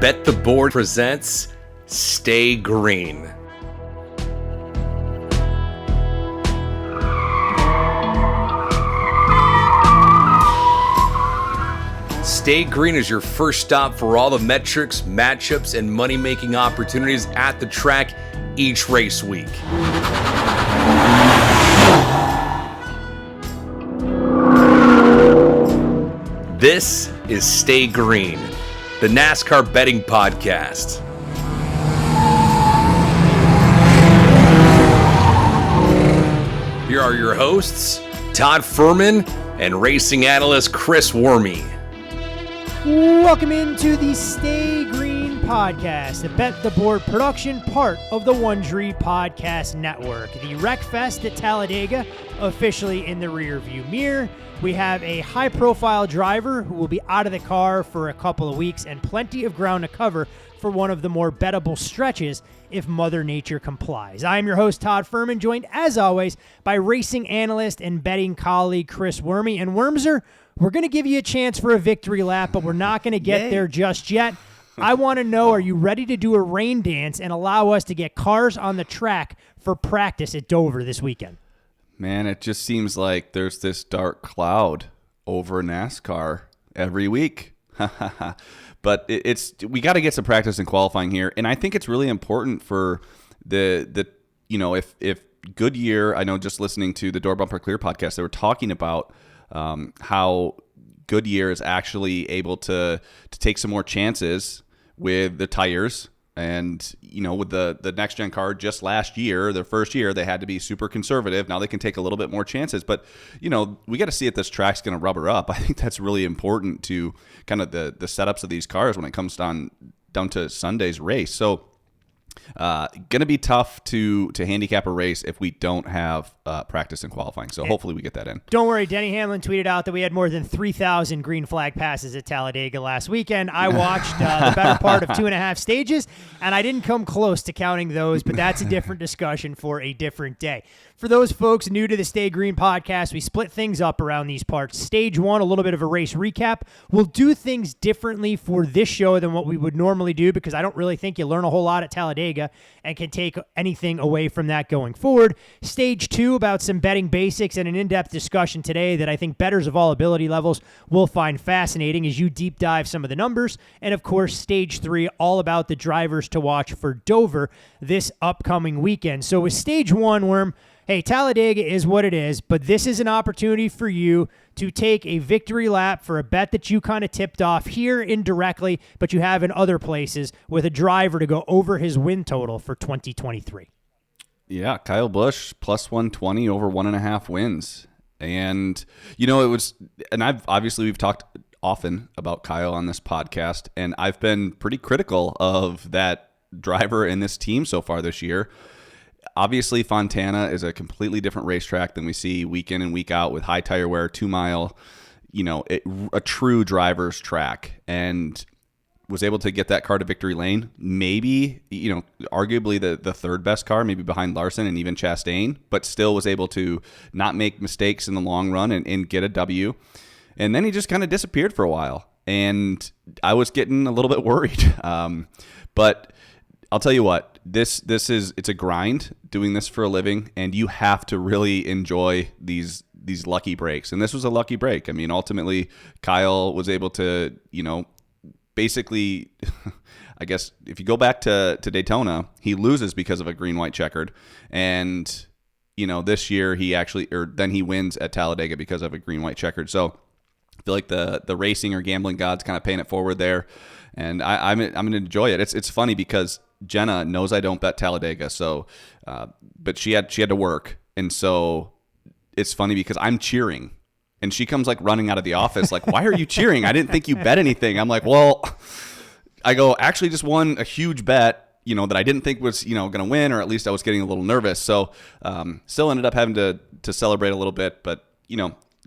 Bet the Board presents Stay Green. Stay Green is your first stop for all the metrics, matchups, and money-making opportunities at the track each race week. This is Stay Green, the NASCAR betting podcast. Here are your hosts, Todd Furman and racing analyst Chris Wormy. Welcome into the Stay Green podcast, the Bet the Board production, part of the Wondery Podcast Network. The Wreck Fest at Talladega officially in the rearview mirror. We have a high-profile driver who will be out of the car for a couple of weeks and plenty of ground to cover for one of the more bettable stretches if Mother Nature complies. I am your host, Todd Furman, joined as always by racing analyst and betting colleague Chris Wormy. And Wormser, we're going to give you a chance for a victory lap, but we're not going to get there just yet. I want to know, are you ready to do a rain dance and allow us to get cars on the track for practice at Dover this weekend? Man, it just seems like there's this dark cloud over NASCAR every week. But we got to get some practice in qualifying here, and I think it's really important for the if Goodyear. I know just listening to the Door Bumper Clear podcast, they were talking about how Goodyear is actually able to take some more chances with the tires. And, with the next-gen car just last year, their first year, they had to be super conservative. Now they can take a little bit more chances. But, we got to see if this track's going to rubber up. I think that's really important to kind of the setups of these cars when it comes down to Sunday's race. So, going to be tough to handicap a race if we don't have practice in qualifying. So hopefully we get that in. Don't worry, Denny Hamlin tweeted out that we had more than 3,000 green flag passes at Talladega last weekend. I watched the better part of 2.5 stages, and I didn't come close to counting those, but that's a different discussion for a different day. For those folks new to the Stay Green podcast, we split things up around these parts. Stage one, a little bit of a race recap. We'll do things differently for this show than what we would normally do because I don't really think you learn a whole lot at Talladega and can take anything away from that going forward. Stage two, about some betting basics and an in-depth discussion today that I think bettors of all ability levels will find fascinating as you deep dive some of the numbers. And of course, stage three, all about the drivers to watch for Dover this upcoming weekend. So with stage one, Worm, hey, Talladega is what it is, but this is an opportunity for you to take a victory lap for a bet that you kind of tipped off here indirectly, but you have in other places with a driver to go over his win total for 2023. Yeah, Kyle Busch plus 120 over 1.5 wins. And, we've talked often about Kyle on this podcast, and I've been pretty critical of that driver and this team so far this year. Obviously, Fontana is a completely different racetrack than we see week in and week out with high tire wear, 2 mile, a true driver's track, and was able to get that car to victory lane. Maybe, arguably the third best car, maybe behind Larson and even Chastain, but still was able to not make mistakes in the long run and get a W. And then he just kind of disappeared for a while, and I was getting a little bit worried. But I'll tell you what, it's a grind doing this for a living, and you have to really enjoy these lucky breaks. And this was a lucky break. I mean, ultimately, Kyle was able to, basically, I guess if you go back to Daytona, he loses because of a green-white checkered. And, this year then he wins at Talladega because of a green-white checkered. So I feel like the racing or gambling gods kind of paying it forward there. And I'm going to enjoy it. It's funny because Jenna knows I don't bet Talladega, so but she had to work, and so it's funny because I'm cheering, and she comes running out of the office why are you cheering? I didn't think you bet anything. I'm like, well, I go, actually just won a huge bet, that I didn't think was going to win, or at least I was getting a little nervous. So still ended up having to celebrate a little bit, but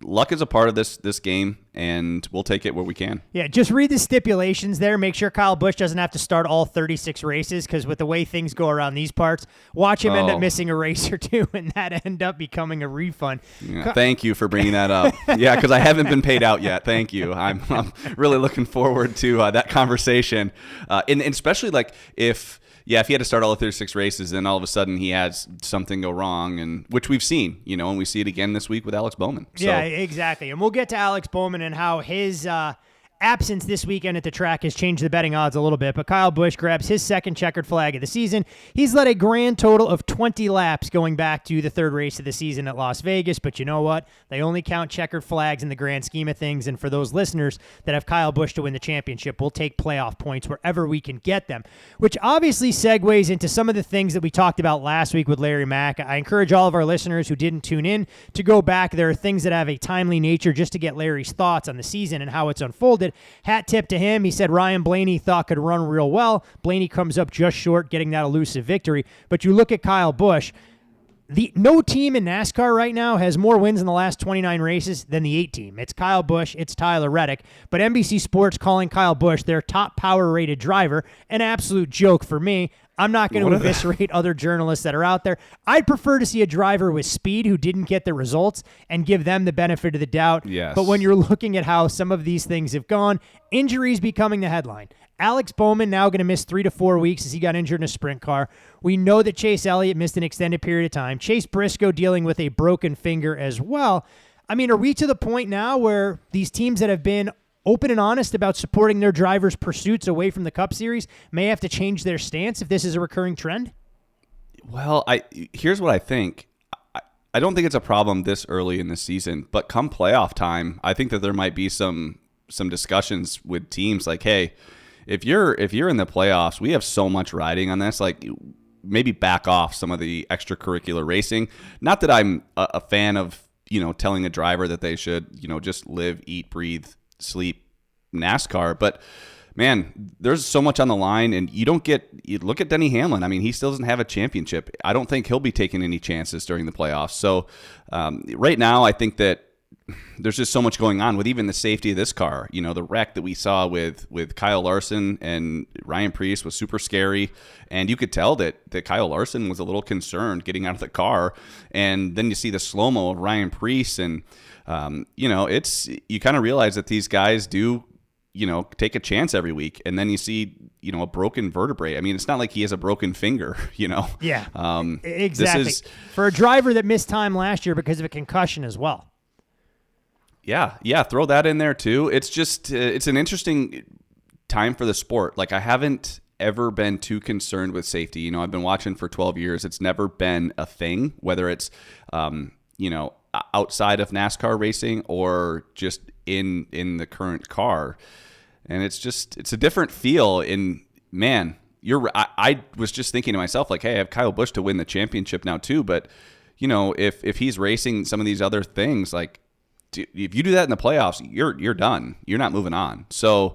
luck is a part of this game, and we'll take it where we can. Yeah, just read the stipulations there. Make sure Kyle Busch doesn't have to start all 36 races, because with the way things go around these parts, watch him end up missing a race or two, and that end up becoming a refund. Yeah, thank you for bringing that up. Yeah, because I haven't been paid out yet. Thank you. I'm really looking forward to that conversation, and especially like if he had to start all the 36 races, then all of a sudden he has something go wrong, and which we've seen, and we see it again this week with Alex Bowman. So. Yeah, exactly. And we'll get to Alex Bowman and how his absence this weekend at the track has changed the betting odds a little bit, but Kyle Busch grabs his second checkered flag of the season. He's led a grand total of 20 laps going back to the third race of the season at Las Vegas, but you know what? They only count checkered flags in the grand scheme of things, and for those listeners that have Kyle Busch to win the championship, we'll take playoff points wherever we can get them, which obviously segues into some of the things that we talked about last week with Larry Mack. I encourage all of our listeners who didn't tune in to go back. There are things that have a timely nature just to get Larry's thoughts on the season and how it's unfolded. Hat tip to him. He said Ryan Blaney thought could run real well. Blaney comes up just short, getting that elusive victory. But you look at Kyle Busch, no team in NASCAR right now has more wins in the last 29 races than the 8 team. It's Kyle Busch, it's Tyler Reddick, but NBC Sports calling Kyle Busch their top power-rated driver, an absolute joke for me. I'm not going to eviscerate other journalists that are out there. I'd prefer to see a driver with speed who didn't get the results and give them the benefit of the doubt. Yes. But when you're looking at how some of these things have gone, injuries becoming the headline. Alex Bowman now going to miss 3 to 4 weeks as he got injured in a sprint car. We know that Chase Elliott missed an extended period of time. Chase Briscoe dealing with a broken finger as well. I mean, are we to the point now where these teams that have been open and honest about supporting their drivers' pursuits away from the Cup Series may have to change their stance if this is a recurring trend? Well, here's what I think. I don't think it's a problem this early in the season, but come playoff time, I think that there might be some discussions with teams like, hey, if you're in the playoffs, we have so much riding on this, like maybe back off some of the extracurricular racing. Not that I'm a fan of, telling a driver that they should, just live, eat, breathe, sleep NASCAR, but man, there's so much on the line, and you look at Denny Hamlin. I mean, he still doesn't have a championship. I don't think he'll be taking any chances during the playoffs. So right now, I think that there's just so much going on with even the safety of this car. The wreck that we saw with Kyle Larson and Ryan Preece was super scary, and you could tell that Kyle Larson was a little concerned getting out of the car, and then you see the slow-mo of Ryan Preece, and you kind of realize that these guys do, take a chance every week, and then you see, a broken vertebrae. I mean, it's not like he has a broken finger, Yeah, exactly. For a driver that missed time last year because of a concussion as well. Yeah, throw that in there too. It's just, it's an interesting time for the sport. Like, I haven't ever been too concerned with safety. I've been watching for 12 years. It's never been a thing, whether it's, outside of NASCAR racing or just in the current car. And it's a different feel. Man, I was just thinking to myself, like, hey, I have Kyle Busch to win the championship now too. But, if he's racing some of these other things, like, if you do that in the playoffs, you're done. You're not moving on. So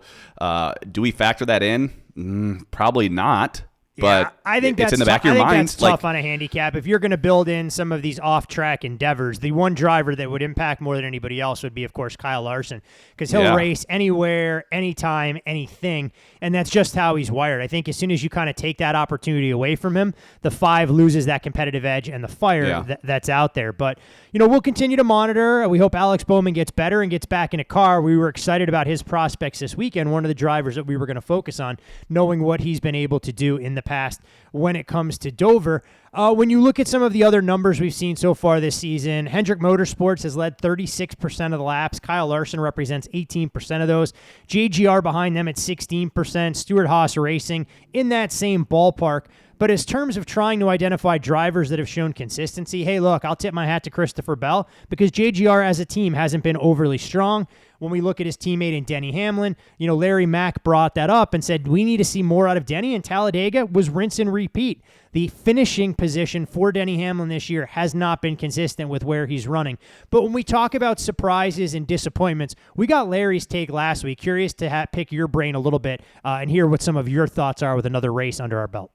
do we factor that in? Probably not. But I think it's in the back of your mind. That's tough on a handicap. If you're going to build in some of these off-track endeavors, the one driver that would impact more than anybody else would be, of course, Kyle Larson, because he'll race anywhere, anytime, anything, and that's just how he's wired. I think as soon as you kind of take that opportunity away from him, the 5 loses that competitive edge and the fire that's out there. But, we'll continue to monitor. We hope Alex Bowman gets better and gets back in a car. We were excited about his prospects this weekend, one of the drivers that we were going to focus on, knowing what he's been able to do in the past when it comes to Dover. When you look at some of the other numbers we've seen so far this season, Hendrick Motorsports has led 36% of the laps. Kyle Larson represents 18% of those. JGR behind them at 16%. Stewart-Haas Racing in that same ballpark. But as terms of trying to identify drivers that have shown consistency, hey, look, I'll tip my hat to Christopher Bell because JGR as a team hasn't been overly strong. When we look at his teammate in Denny Hamlin, Larry Mack brought that up and said, we need to see more out of Denny, and Talladega was rinse and repeat. The finishing position for Denny Hamlin this year has not been consistent with where he's running. But when we talk about surprises and disappointments, we got Larry's take last week. Curious to pick your brain a little bit and hear what some of your thoughts are with another race under our belt.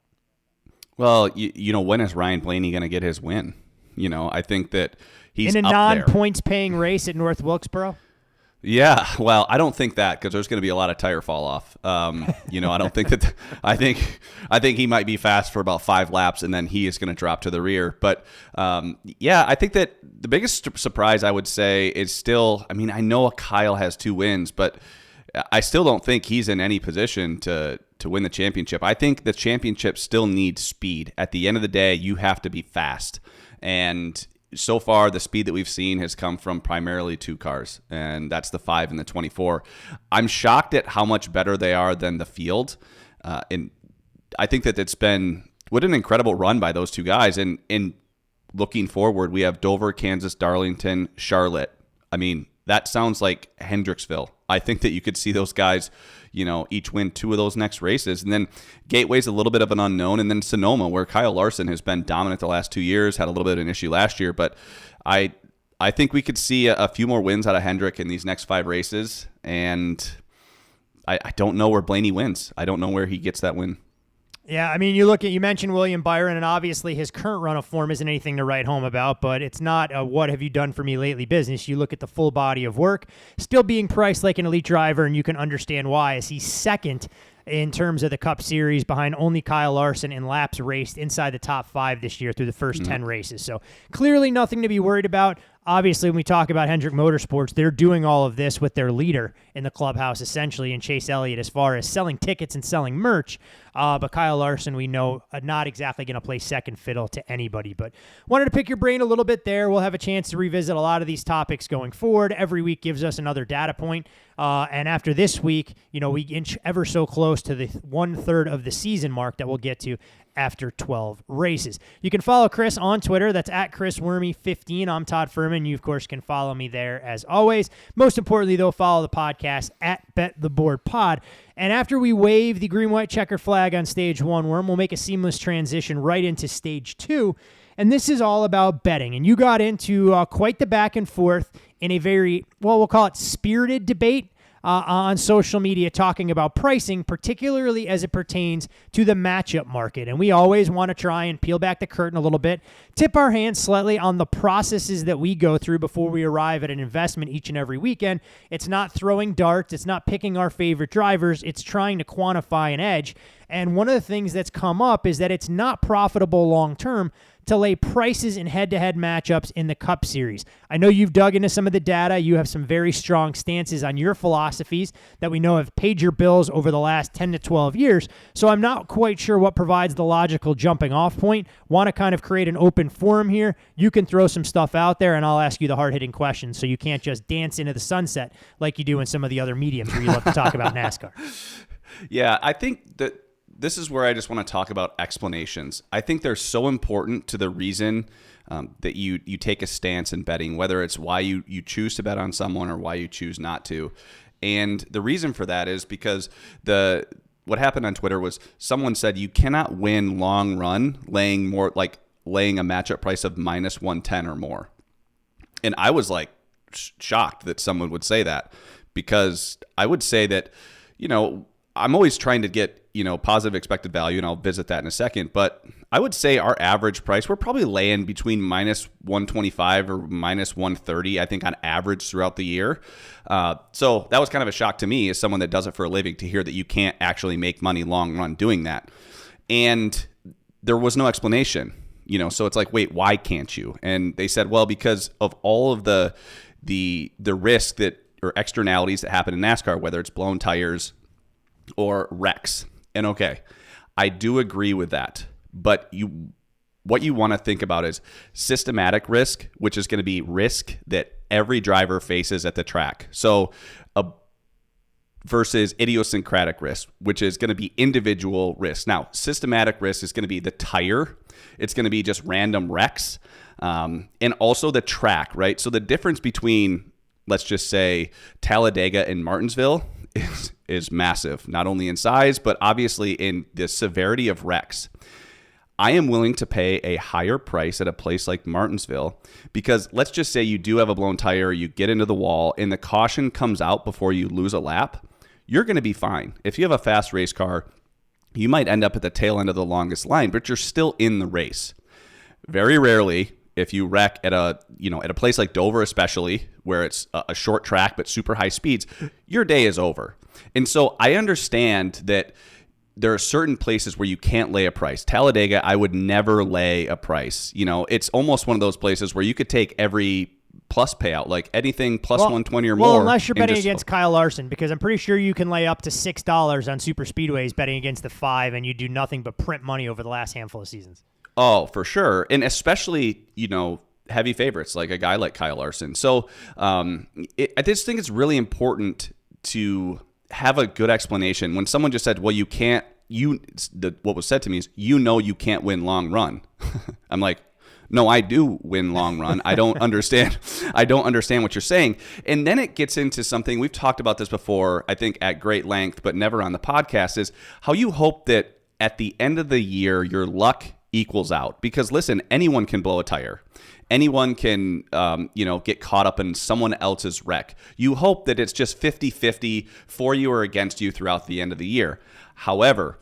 Well, when is Ryan Blaney going to get his win? I think that he's in a up there. non-points paying race at North Wilkesboro. Yeah, well, I don't think that because there's going to be a lot of tire fall off. I don't think that. I think he might be fast for about 5 laps, and then he is going to drop to the rear. But I think that the biggest surprise I would say is still. I mean, I know Kyle has 2 wins, but I still don't think he's in any position to win the championship. I think the championship still needs speed. At the end of the day, you have to be fast, and so far, the speed that we've seen has come from primarily 2 cars, and that's the 5 and the 24. I'm shocked at how much better they are than the field. And I think that it's been what an incredible run by those 2 guys. And in looking forward, we have Dover, Kansas, Darlington, Charlotte. I mean, that sounds like Hendricksville. I think that you could see those guys, each win 2 of those next races. And then Gateway's a little bit of an unknown. And then Sonoma, where Kyle Larson has been dominant the last 2 years, had a little bit of an issue last year. But I think we could see a few more wins out of Hendrick in these next 5 races. And I don't know where Blaney wins. I don't know where he gets that win. Yeah, I mean, you mentioned William Byron, and obviously his current run of form isn't anything to write home about, but it's not a what have you done for me lately business. You look at the full body of work, still being priced like an elite driver, and you can understand why, as he's second in terms of the Cup Series behind only Kyle Larson in laps raced inside the top 5 this year through the first 10 races. So clearly nothing to be worried about. Obviously, when we talk about Hendrick Motorsports, they're doing all of this with their leader in the clubhouse, essentially, in Chase Elliott, as far as selling tickets and selling merch. But Kyle Larson, we know, not exactly going to play second fiddle to anybody. But wanted to pick your brain a little bit there. We'll have a chance to revisit a lot of these topics going forward. Every week gives us another data point. And after this week, we inch ever so close to the 1/3 of the season mark that we'll get to after 12 races. You can follow Chris on Twitter. That's at ChrisWormy15. I'm Todd Furman. You, of course, can follow me there as always. Most importantly, though, follow the podcast at BetTheBoardPod. And after we wave the green-white checker flag on stage 1, Worm, we'll make a seamless transition right into stage 2. And this is all about betting. And you got into quite the back and forth in a very, we'll call it spirited debate on social media, talking about pricing, particularly as it pertains to the matchup market. And we always want to try and peel back the curtain a little bit, tip our hands slightly on the processes that we go through before we arrive at an investment each and every weekend. It's not throwing darts. It's not picking our favorite drivers. It's trying to quantify an edge. And one of the things that's come up is that it's not profitable long-term to lay prices in head-to-head matchups in the Cup Series. I know you've dug into some of the data. You have some very strong stances on your philosophies that we know have paid your bills over the last 10 to 12 years. So I'm not quite sure what provides the logical jumping-off point. Want to kind of create an open forum here. You can throw some stuff out there, and I'll ask you the hard-hitting questions so you can't just dance into the sunset like you do in some of the other mediums where you love to talk about NASCAR. Yeah, I think that this is where I just want to talk about explanations. I think they're so important to the reason that you take a stance in betting, whether it's why you choose to bet on someone or why you choose not to. And the reason for that is because what happened on Twitter was someone said you cannot win long run laying a matchup price of minus 110 or more. And I was like shocked that someone would say that, because I would say that, I'm always trying to get, positive expected value, and I'll visit that in a second. But I would say our average price, we're probably laying between minus 125 or minus 130, I think, on average throughout the year. So that was kind of a shock to me as someone that does it for a living to hear that you can't actually make money long run doing that. And there was no explanation, so it's like, wait, why can't you? And they said, well, because of all of the risk or externalities that happen in NASCAR, whether it's blown tires or wrecks. And okay, I do agree with that. But what you want to think about is systematic risk, which is going to be risk that every driver faces at the track. So versus idiosyncratic risk, which is going to be individual risk. Now, systematic risk is going to be the tire. It's going to be just random wrecks. And also the track, right? So the difference between, let's just say, Talladega and Martinsville is massive, not only in size, but obviously in the severity of wrecks. I am willing to pay a higher price at a place like Martinsville because let's just say you do have a blown tire, you get into the wall, and the caution comes out before you lose a lap, you're going to be fine. If you have a fast race car, you might end up at the tail end of the longest line, but you're still in the race. Very rarely if you wreck at a place like Dover, especially where it's a short track but super high speeds, your day is over. And so I understand that there are certain places where you can't lay a price. Talladega, I would never lay a price. It's almost one of those places where you could take every plus payout, like anything plus 120 or more. Well, unless you're betting against Kyle Larson, because I'm pretty sure you can lay up to $6 on super speedways betting against the 5, and you do nothing but print money over the last handful of seasons. Oh, for sure. And especially, heavy favorites like a guy like Kyle Larson. So I just think it's really important to have a good explanation. When someone just said, well, you can't, what was said to me is, you can't win long run. I'm like, no, I do win long run. I don't understand. I don't understand what you're saying. And then it gets into something, we've talked about this before, I think at great length, but never on the podcast, is how you hope that at the end of the year, your luck equals out. Because listen, anyone can blow a tire. Anyone can, get caught up in someone else's wreck. You hope that it's just 50-50 for you or against you throughout the end of the year. However,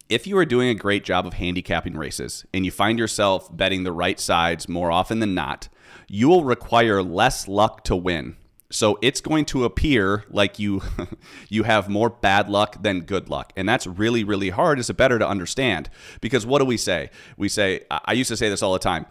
if you are doing a great job of handicapping races and you find yourself betting the right sides more often than not, you will require less luck to win. So it's going to appear like you have more bad luck than good luck. And that's really, really hard as a bettor to understand. Because what do we say? We say, I used to say this all the time,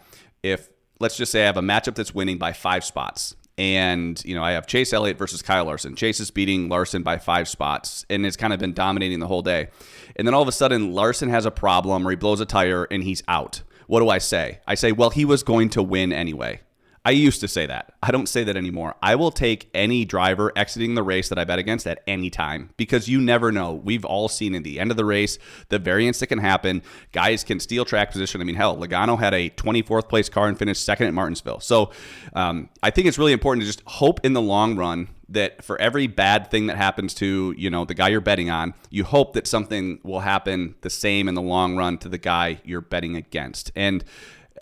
let's just say I have a matchup that's winning by 5 spots. And, I have Chase Elliott versus Kyle Larson. Chase is beating Larson by 5 spots, and it's kind of been dominating the whole day. And then all of a sudden, Larson has a problem, or he blows a tire, and he's out. What do I say? I say, well, he was going to win anyway. I used to say that. I don't say that anymore. I will take any driver exiting the race that I bet against at any time, because you never know. We've all seen at the end of the race the variance that can happen. Guys can steal track position. I mean, hell, Logano had a 24th place car and finished second at Martinsville. So I think it's really important to just hope in the long run that for every bad thing that happens to, the guy you're betting on, you hope that something will happen the same in the long run to the guy you're betting against. And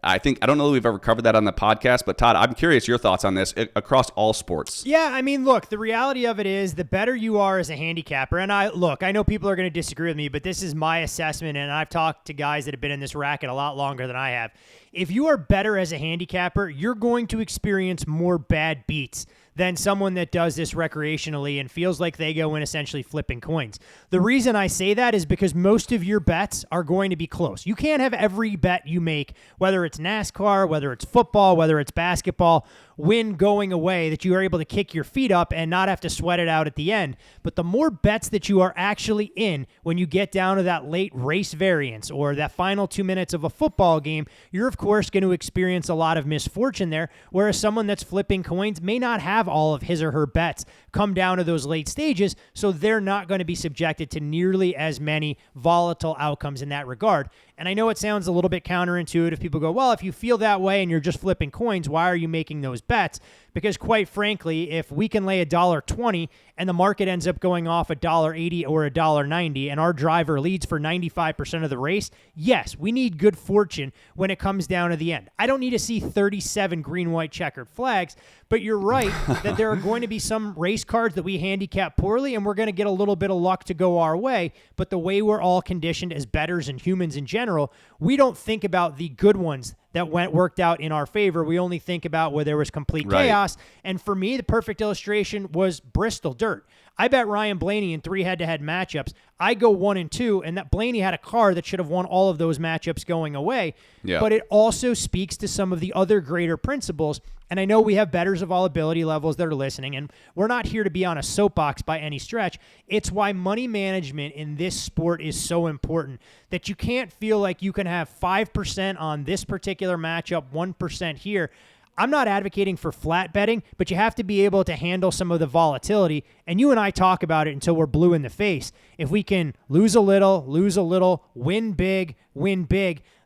I don't know that we've ever covered that on the podcast, but Todd, I'm curious your thoughts on this across all sports. Yeah, I mean, look, the reality of it is the better you are as a handicapper, and I know people are going to disagree with me, but this is my assessment, and I've talked to guys that have been in this racket a lot longer than I have. If you are better as a handicapper, you're going to experience more bad beats than someone that does this recreationally and feels like they go in essentially flipping coins. The reason I say that is because most of your bets are going to be close. You can't have every bet you make, whether it's NASCAR, whether it's football, whether it's basketball, win going away, that you are able to kick your feet up and not have to sweat it out at the end. But the more bets that you are actually in when you get down to that late race variance or that final 2 minutes of a football game, you're of course going to experience a lot of misfortune there, whereas someone that's flipping coins may not have all of his or her bets come down to those late stages, so they're not going to be subjected to nearly as many volatile outcomes in that regard. And I know it sounds a little bit counterintuitive. People go, well, if you feel that way and you're just flipping coins, why are you making those bets? Because quite frankly, if we can lay $1.20 and the market ends up going off $1.80 or $1.90 and our driver leads for 95% of the race, yes, we need good fortune when it comes down to the end. I don't need to see 37 green, white, checkered flags, but you're right that there are going to be some race cards that we handicap poorly and we're going to get a little bit of luck to go our way. But the way we're all conditioned as bettors and humans in general, we don't think about the good ones that worked out in our favor. We only think about where there was complete chaos. And for me, the perfect illustration was Bristol Dirt. I bet Ryan Blaney in 3 head-to-head matchups. I go 1-2, and that Blaney had a car that should have won all of those matchups going away. Yeah. But it also speaks to some of the other greater principles. And I know we have bettors of all ability levels that are listening, and we're not here to be on a soapbox by any stretch. It's why money management in this sport is so important, that you can't feel like you can have 5% on this particular matchup, 1% here. I'm not advocating for flat betting, but you have to be able to handle some of the volatility. And you and I talk about it until we're blue in the face. If we can lose a little, win big,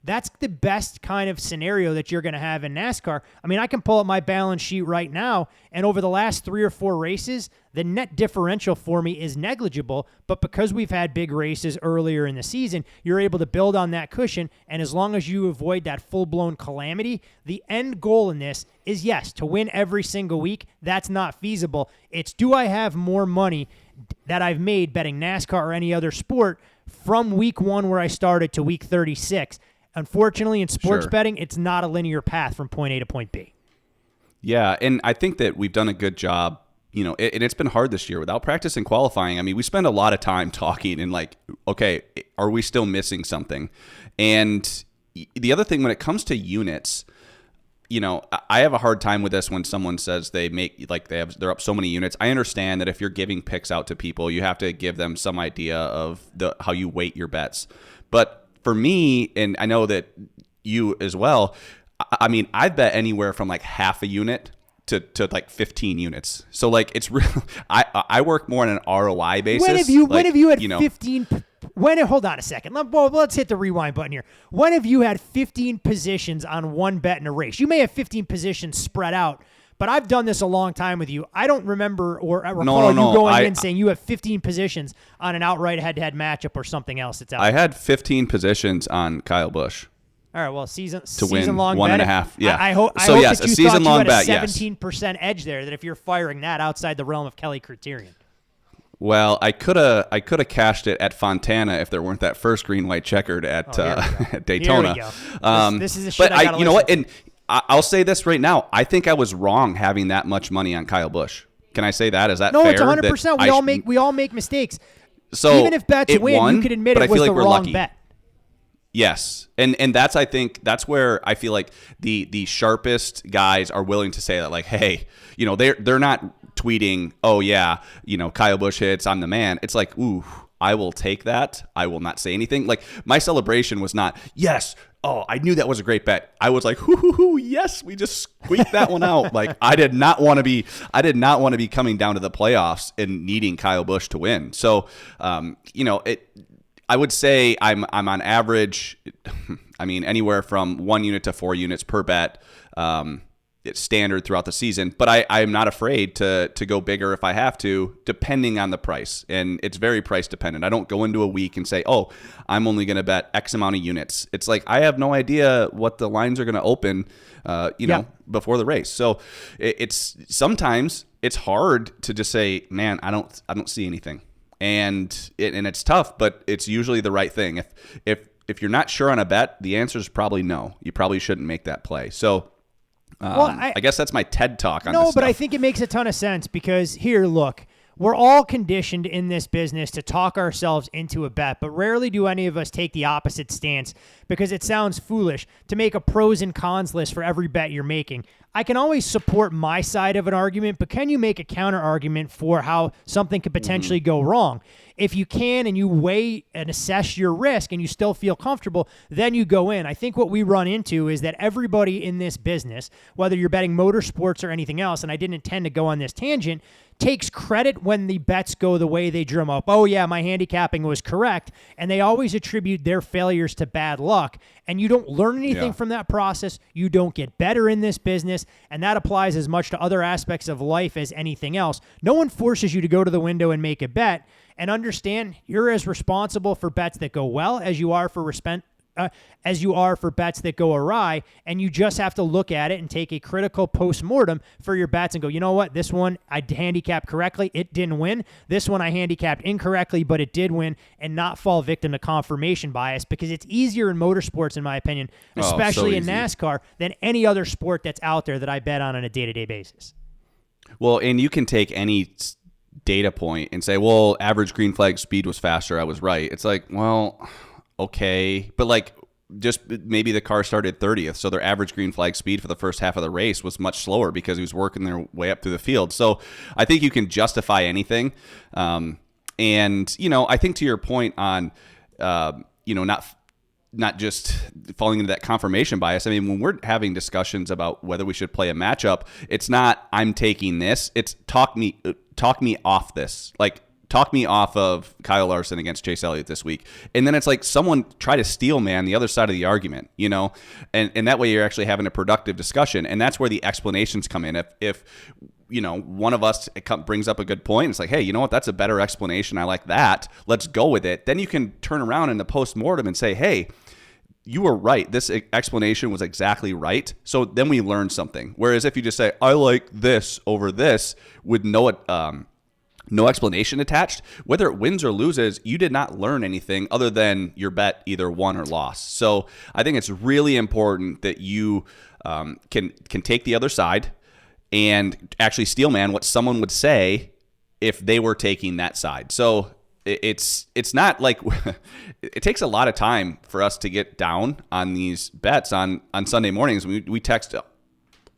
that's the best kind of scenario that you're going to have in NASCAR. I mean, I can pull up my balance sheet right now, and over the last 3 or 4 races, the net differential for me is negligible, but because we've had big races earlier in the season, you're able to build on that cushion, and as long as you avoid that full-blown calamity, the end goal in this is, yes, to win every single week. That's not feasible. It's, do I have more money that I've made betting NASCAR or any other sport from week 1 where I started to week 36? unfortunately, in sports Sure. betting, it's not a linear path from point A to point B. Yeah, and I think that we've done a good job, and it's been hard this year without practice and qualifying. I mean, we spend a lot of time talking and like, okay, are we still missing something? And the other thing when it comes to units, I have a hard time with this when someone says they're up so many units. I understand that if you're giving picks out to people, you have to give them some idea of how you weight your bets. But for me, and I know that you as well, I mean, I bet anywhere from like half a unit to like 15 units. So like it's real. I work more on an ROI basis. When have you had 15? Hold on a second. Let's hit the rewind button here. When have you had 15 positions on one bet in a race? You may have 15 positions spread out, but I've done this a long time with you. I don't remember or recall you going in saying you have 15 positions on an outright head-to-head matchup or something else that's out. I had 15 positions on Kyle Busch. All right, well, season win long one bet. and a half. Yeah. I hope so. I Yes, hope that a you season long thought you had bet. a 17% edge there. That if you're firing that outside the realm of Kelly Criterion. Well, I could have cashed it at Fontana if there weren't that first green-white checkered at Daytona. Here we go. This is the shit but I gotta you know what? listen to. And I'll say this right now. I think I was wrong having that much money on Kyle Busch. Can I say that? Is that no? fair? It's 100%. We all make mistakes. So even if bets win, won, you could admit but it I was feel like the we're wrong lucky. bet. Yes, and I think that's where I feel like the sharpest guys are willing to say that, like, hey, they're not tweeting, oh yeah, Kyle Busch hits, I'm the man. It's like, ooh, I will take that. I will not say anything. Like my celebration was not, yes, oh, I knew that was a great bet. I was like, hoo, yes, we just squeaked that one out. Like I did not want to be coming down to the playoffs and needing Kyle Busch to win. So, I would say I'm on average, I mean, anywhere from 1 unit to 4 units per bet. It's standard throughout the season, but I am not afraid to go bigger if I have to, depending on the price. And it's very price dependent. I don't go into a week and say, oh, I'm only going to bet X amount of units. It's like I have no idea what the lines are going to open, before the race. So sometimes it's hard to just say, man, I don't see anything. And it's tough, but it's usually the right thing. If you're not sure on a bet, the answer is probably no. You probably shouldn't make that play. So I guess that's my TED talk on this stuff. No, but I think it makes a ton of sense because here, look, we're all conditioned in this business to talk ourselves into a bet, but rarely do any of us take the opposite stance because it sounds foolish to make a pros and cons list for every bet you're making. I can always support my side of an argument, but can you make a counter argument for how something could potentially go wrong? If you can and you weigh and assess your risk and you still feel comfortable, then you go in. I think what we run into is that everybody in this business, whether you're betting motorsports or anything else, and I didn't intend to go on this tangent, takes credit when the bets go the way they drum up. Oh, yeah, my handicapping was correct. And they always attribute their failures to bad luck. And you don't learn anything from that process. You don't get better in this business. And that applies as much to other aspects of life as anything else. No one forces you to go to the window and make a bet. And understand you're as responsible for bets that go well as you are for bets that go awry, and you just have to look at it and take a critical post-mortem for your bets and go, you know what, this one I handicapped correctly, it didn't win. This one I handicapped incorrectly, but it did win, and not fall victim to confirmation bias, because it's easier in motorsports, in my opinion, especially in NASCAR, than any other sport that's out there that I bet on a day-to-day basis. Well, and you can take any data point and say, well, average green flag speed was faster, I was right. It's like, well, okay, but like just maybe the car started 30th, so their average green flag speed for the first half of the race was much slower because he was working their way up through the field. So I think you can justify anything. And, I think to your point on, not just falling into that confirmation bias. I mean, when we're having discussions about whether we should play a matchup, it's not I'm taking this. It's talk me off this. Like, talk me off of Kyle Larson against Chase Elliott this week. And then it's like someone try to steel man the other side of the argument, and that way you're actually having a productive discussion. And that's where the explanations come in. If one of us brings up a good point, it's like, hey, you know what? That's a better explanation. I like that. Let's go with it. Then you can turn around in the post-mortem and say, hey, you were right. This explanation was exactly right. So then we learn something. Whereas if you just say, I like this over this with no no explanation attached. Whether it wins or loses, you did not learn anything other than your bet either won or lost. So I think it's really important that you can take the other side and actually steelman what someone would say if they were taking that side. So it's not like it takes a lot of time for us to get down on these bets on Sunday mornings. We text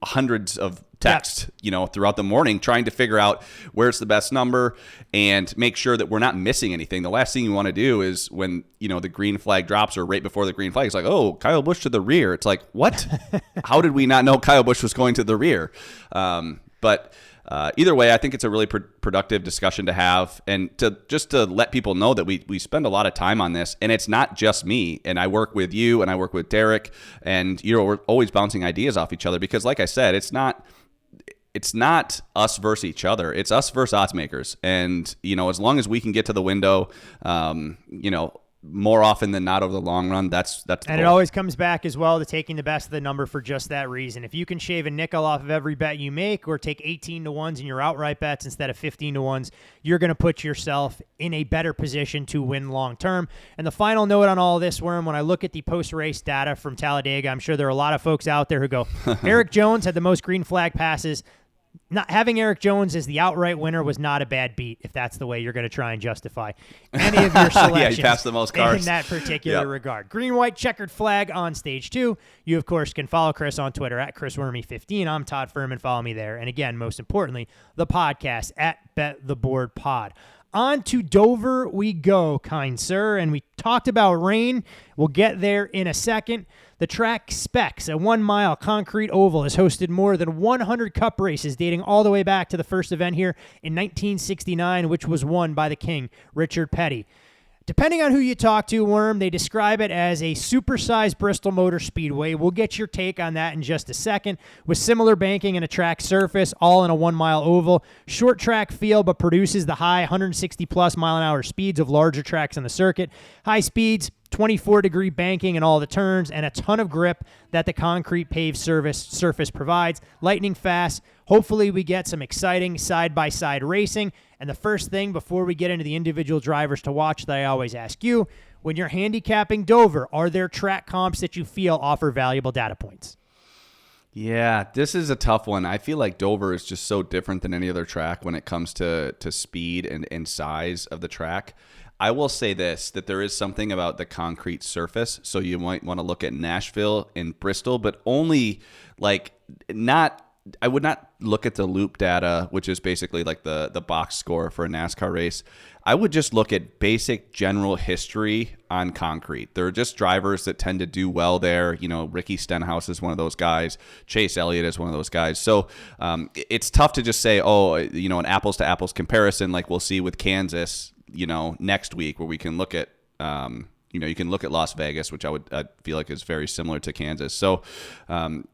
hundreds of texts, throughout the morning trying to figure out where's the best number and make sure that we're not missing anything. The last thing you want to do is when, the green flag drops or right before the green flag, it's like, oh, Kyle Busch to the rear. It's like, what? How did we not know Kyle Busch was going to the rear? But either way, I think it's a really productive discussion to have, and to let people know that we spend a lot of time on this, and it's not just me. And I work with you, and I work with Derek, and we're always bouncing ideas off each other because, like I said, it's not us versus each other. It's us versus odds makers, and as long as we can get to the window, more often than not over the long run, that's the and goal. It always comes back as well to taking the best of the number for just that reason. If you can shave a nickel off of every bet you make or take 18 to 1s in your outright bets instead of 15 to 1s, you're going to put yourself in a better position to win long term. And the final note on all this, Worm, when I look at the post-race data from Talladega, I'm sure there are a lot of folks out there who go, Eric Jones had the most green flag passes. Not having Eric Jones as the outright winner was not a bad beat, if that's the way you're going to try and justify any of your selections. He passed the most cars in that particular regard. Green, white, checkered flag on stage 2. You, of course, can follow Chris on Twitter at ChrisWormy15. I'm Todd Furman. Follow me there. And again, most importantly, the podcast at Bet the Board Pod. On to Dover we go, kind sir. And we talked about rain. We'll get there in a second. The track specs, a 1-mile concrete oval, has hosted more than 100 cup races dating all the way back to the first event here in 1969, which was won by the king, Richard Petty. Depending on who you talk to, Worm, they describe it as a supersized Bristol Motor Speedway. We'll get your take on that in just a second. With similar banking and a track surface, all in a 1-mile oval. Short track feel, but produces the high 160-plus mile-an-hour speeds of larger tracks on the circuit. High speeds, 24-degree banking in all the turns, and a ton of grip that the concrete paved surface provides. Lightning fast. Hopefully we get some exciting side-by-side racing. And the first thing before we get into the individual drivers to watch that I always ask you, when you're handicapping Dover, are there track comps that you feel offer valuable data points? Yeah, this is a tough one. I feel like Dover is just so different than any other track when it comes to speed and size of the track. I will say this, that there is something about the concrete surface. So you might want to look at Nashville and Bristol, but only I would not look at the loop data, which is basically like the box score for a NASCAR race. I would just look at basic general history on concrete. There are just drivers that tend to do well there. Ricky Stenhouse is one of those guys. Chase Elliott is one of those guys. So it's tough to just say, an apples to apples comparison like we'll see with Kansas, next week, where we can look at, you can look at Las Vegas, which I feel like is very similar to Kansas. So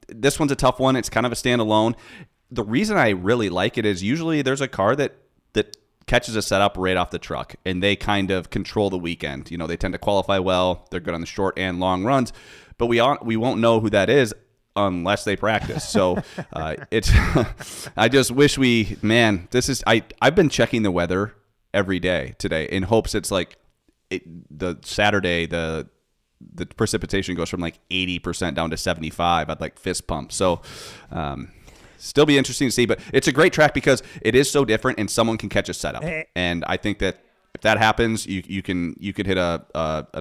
this one's a tough one. It's kind of a standalone. The reason I really like it is usually there's a car that catches a setup right off the truck, and they kind of control the weekend. They tend to qualify well. They're good on the short and long runs, but we won't know who that is unless they practice. So it's I just wish I've been checking the weather every day today in hopes it's like the Saturday, the precipitation goes from like 80% down to 75. I'd like fist pump. So still be interesting to see, but it's a great track because it is so different and someone can catch a setup. And I think that if that happens, you could hit a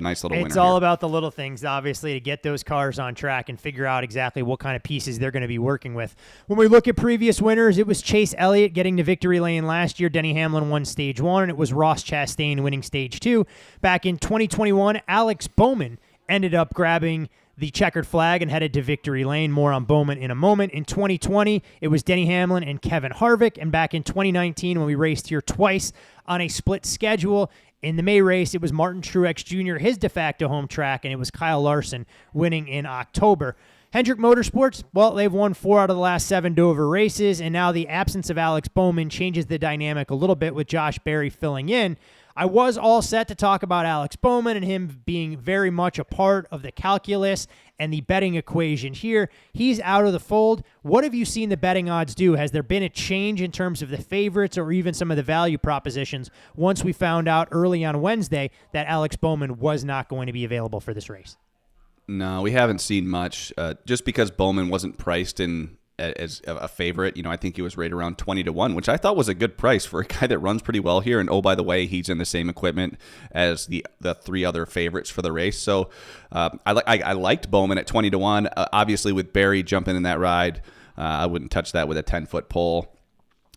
nice little winner. It's all about the little things, obviously, to get those cars on track and figure out exactly what kind of pieces they're going to be working with. When we look at previous winners, it was Chase Elliott getting to victory lane last year. Denny Hamlin won stage 1, and it was Ross Chastain winning stage 2. Back in 2021, Alex Bowman ended up grabbing the checkered flag and headed to victory lane. More on Bowman in a moment. In 2020, it was Denny Hamlin and Kevin Harvick. And back in 2019, when we raced here twice on a split schedule, in the May race, it was Martin Truex Jr., his de facto home track, and it was Kyle Larson winning in October. Hendrick Motorsports, well, they've won 4 out of the last 7 Dover races, and now the absence of Alex Bowman changes the dynamic a little bit with Josh Berry filling in. I was all set to talk about Alex Bowman and him being very much a part of the calculus and the betting equation here. He's out of the fold. What have you seen the betting odds do? Has there been a change in terms of the favorites or even some of the value propositions once we found out early on Wednesday that Alex Bowman was not going to be available for this race? No, we haven't seen much. Just because Bowman wasn't priced in as a favorite, I think he was right around 20-1, which I thought was a good price for a guy that runs pretty well here. And oh, by the way, he's in the same equipment as the three other favorites for the race. So I liked Bowman at 20-1. Obviously, with Barry jumping in that ride, I wouldn't touch that with a 10-foot pole.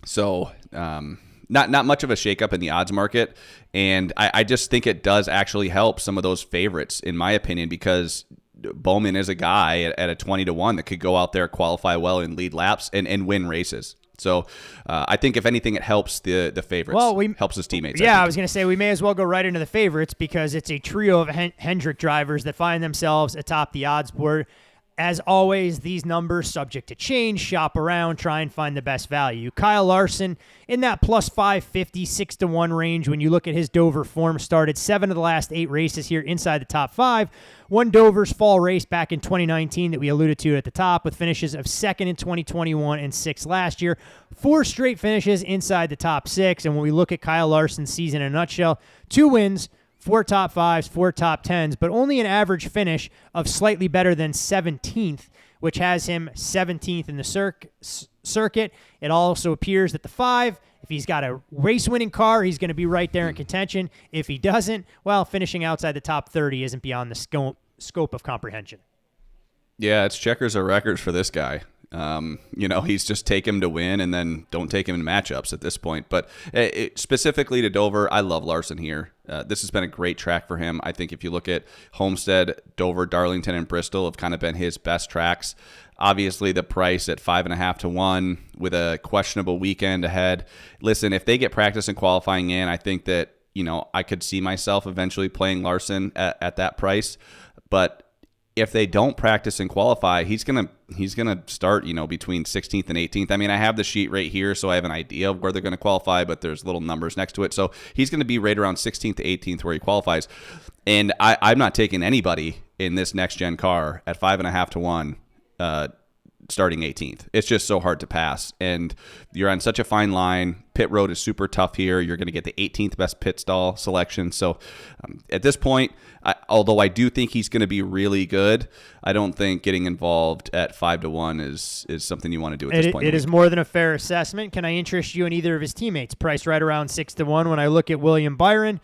So not much of a shakeup in the odds market. And I just think it does actually help some of those favorites, in my opinion, because Bowman is a guy at a 20-1 that could go out there, qualify well, and lead laps and win races. So I think if anything, it helps the favorites. Well, helps his teammates. Yeah, I was going to say we may as well go right into the favorites because it's a trio of Hendrick drivers that find themselves atop the odds board. As always, these numbers subject to change. Shop around, try and find the best value. Kyle Larson in that plus 550, 6-1 range. When you look at his Dover form, started 7 of the last 8 races here inside the top 5. Won Dover's fall race back in 2019 that we alluded to at the top, with finishes of 2nd in 2021 and 6th last year. 4 straight finishes inside the top 6. And when we look at Kyle Larson's season in a nutshell, 2 wins, 4 top 5s, 4 top 10s, but only an average finish of slightly better than 17th, which has him 17th in the circuit. It also appears that the 5, if he's got a race-winning car, he's going to be right there in contention. If he doesn't, well, finishing outside the top 30 isn't beyond the scope of comprehension. Yeah, it's checkers or records for this guy. He's just take him to win and then don't take him in matchups at this point. But specifically to Dover, I love Larson here. This has been a great track for him. I think if you look at Homestead, Dover, Darlington, and Bristol have kind of been his best tracks. Obviously, the price at 5.5-1 with a questionable weekend ahead. Listen, if they get practice and qualifying in, I think that, I could see myself eventually playing Larson at that price. But if they don't practice and qualify, he's gonna start, between 16th and 18th. I mean, I have the sheet right here, so I have an idea of where they're going to qualify, but there's little numbers next to it. So he's going to be right around 16th to 18th where he qualifies. And I'm not taking anybody in this next-gen car at 5.5-1 starting 18th. It's just so hard to pass. And you're on such a fine line. Pit road is super tough here. You're going to get the 18th best pit stall selection. So at this point, although I do think he's going to be really good, I don't think getting involved at 5-1 is something you want to do at this point. It is more than a fair assessment. Can I interest you in either of his teammates? Priced right around 6-1. When I look at William Byron,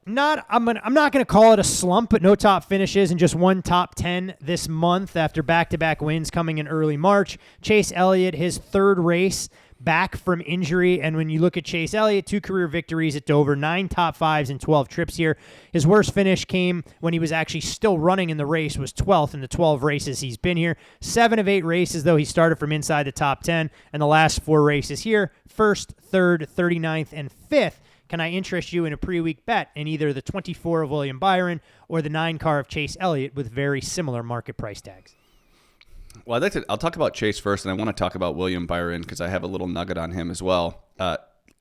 I'm not going to call it a slump, but no top finishes and just 1 top 10 this month after back-to-back wins coming in early March. Chase Elliott, his 3rd race back from injury. And when you look at Chase Elliott, 2 career victories at Dover, 9 top 5s and 12 trips here. His worst finish came when he was actually still running in the race, was 12th in the 12 races he's been here. 7 of 8 races, though, he started from inside the top 10. And the last 4 races here, 1st, 3rd, 39th, and 5th. Can I interest you in a pre-week bet in either the 24 of William Byron or the 9 car of Chase Elliott with very similar market price tags? Well, I'll talk about Chase first, and I want to talk about William Byron because I have a little nugget on him as well.